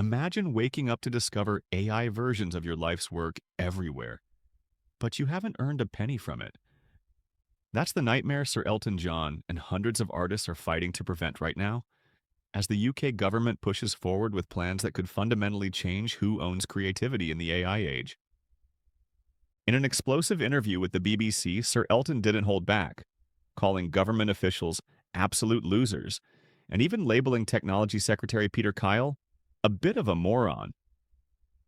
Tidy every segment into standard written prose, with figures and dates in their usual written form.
Imagine waking up to discover AI versions of your life's work everywhere, but you haven't earned a penny from it. That's the nightmare Sir Elton John and hundreds of artists are fighting to prevent right now, as the UK government pushes forward with plans that could fundamentally change who owns creativity in the AI age. In an explosive interview with the BBC, Sir Elton didn't hold back, calling government officials absolute losers, and even labeling Technology Secretary Peter Kyle a bit of a moron.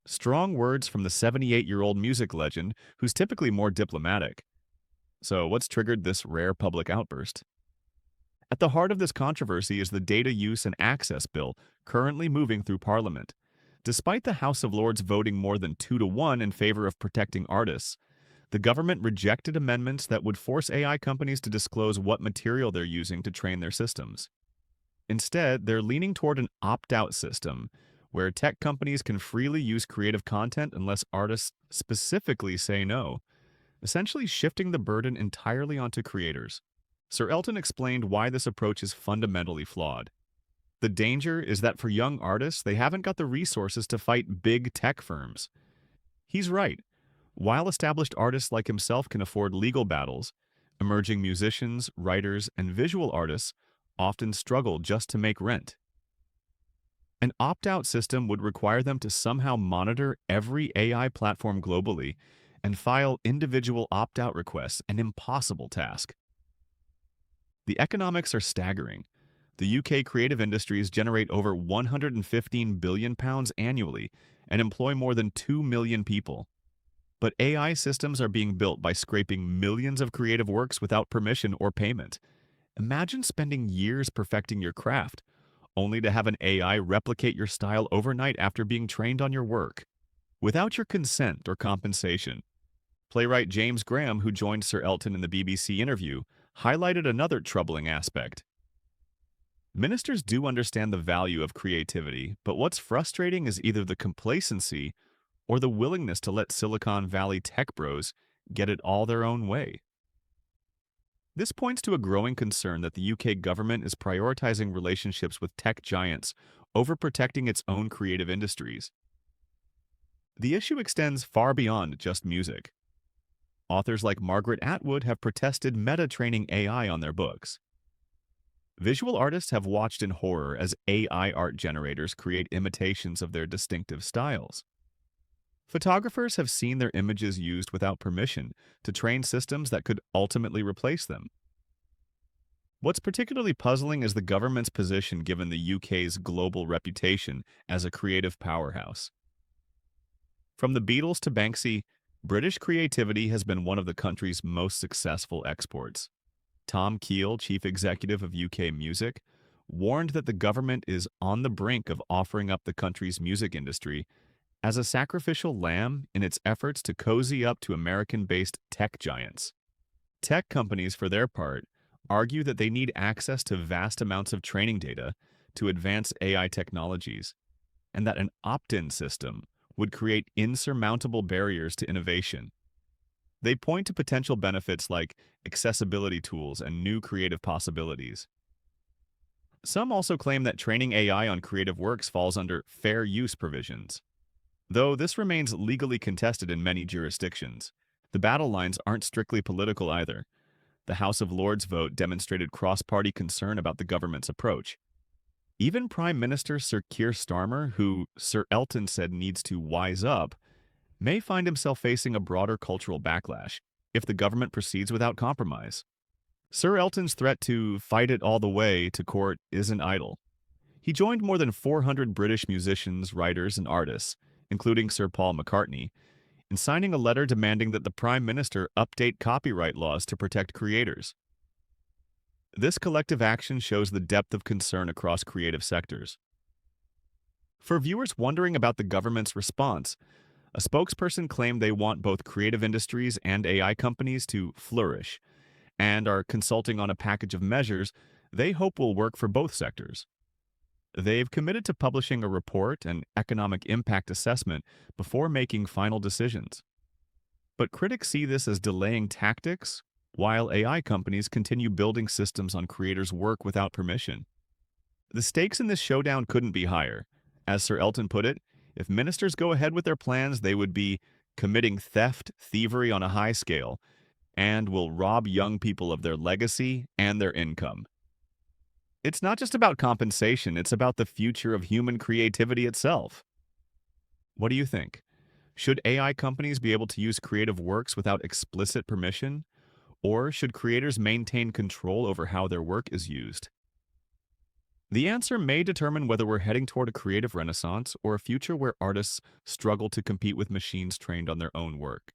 Strong words from the 78-year-old music legend, who's typically more diplomatic. So, what's triggered this rare public outburst? At the heart of this controversy is the Data Use and Access Bill currently moving through Parliament. Despite the House of Lords voting more than 2-1 in favor of protecting artists, the government rejected amendments that would force AI companies to disclose what material they're using to train their systems. Instead, they're leaning toward an opt-out system where tech companies can freely use creative content unless artists specifically say no, essentially shifting the burden entirely onto creators. Sir Elton explained why this approach is fundamentally flawed. The danger is that for young artists, they haven't got the resources to fight big tech firms. He's right. While established artists like himself can afford legal battles, emerging musicians, writers, and visual artists often struggle just to make rent. An opt-out system would require them to somehow monitor every AI platform globally and file individual opt-out requests, an impossible task. The economics are staggering. The UK creative industries generate over £115 billion annually and employ more than 2 million people. But AI systems are being built by scraping millions of creative works without permission or payment. Imagine spending years perfecting your craft, only to have an AI replicate your style overnight after being trained on your work, without your consent or compensation. Playwright James Graham, who joined Sir Elton in the BBC interview, highlighted another troubling aspect. Ministers do understand the value of creativity, but what's frustrating is either the complacency or the willingness to let Silicon Valley tech bros get it all their own way. This points to a growing concern that the UK government is prioritizing relationships with tech giants over protecting its own creative industries. The issue extends far beyond just music. Authors like Margaret Atwood have protested Meta training AI on their books. Visual artists have watched in horror as AI art generators create imitations of their distinctive styles. Photographers have seen their images used without permission to train systems that could ultimately replace them. What's particularly puzzling is the government's position given the UK's global reputation as a creative powerhouse. From the Beatles to Banksy, British creativity has been one of the country's most successful exports. Tom Keel, chief executive of UK Music, warned that the government is on the brink of offering up the country's music industry as a sacrificial lamb in its efforts to cozy up to American-based tech giants. Tech companies, for their part, argue that they need access to vast amounts of training data to advance AI technologies, and that an opt-in system would create insurmountable barriers to innovation. They point to potential benefits like accessibility tools and new creative possibilities. Some also claim that training AI on creative works falls under fair use provisions. Though this remains legally contested in many jurisdictions, the battle lines aren't strictly political either. The House of Lords vote demonstrated cross-party concern about the government's approach. Even Prime Minister Sir Keir Starmer, who Sir Elton said needs to wise up, may find himself facing a broader cultural backlash if the government proceeds without compromise. Sir Elton's threat to fight it all the way to court isn't idle. He joined more than 400 British musicians, writers, and artists, including Sir Paul McCartney, in signing a letter demanding that the Prime Minister update copyright laws to protect creators. This collective action shows the depth of concern across creative sectors. For viewers wondering about the government's response, a spokesperson claimed they want both creative industries and AI companies to flourish, and are consulting on a package of measures they hope will work for both sectors. They've committed to publishing a report and economic impact assessment before making final decisions. But critics see this as delaying tactics, while AI companies continue building systems on creators' work without permission. The stakes in this showdown couldn't be higher. As Sir Elton put it, if ministers go ahead with their plans, they would be committing theft, thievery on a high scale, and will rob young people of their legacy and their income. It's not just about compensation, it's about the future of human creativity itself. What do you think? Should AI companies be able to use creative works without explicit permission? Or should creators maintain control over how their work is used? The answer may determine whether we're heading toward a creative renaissance or a future where artists struggle to compete with machines trained on their own work.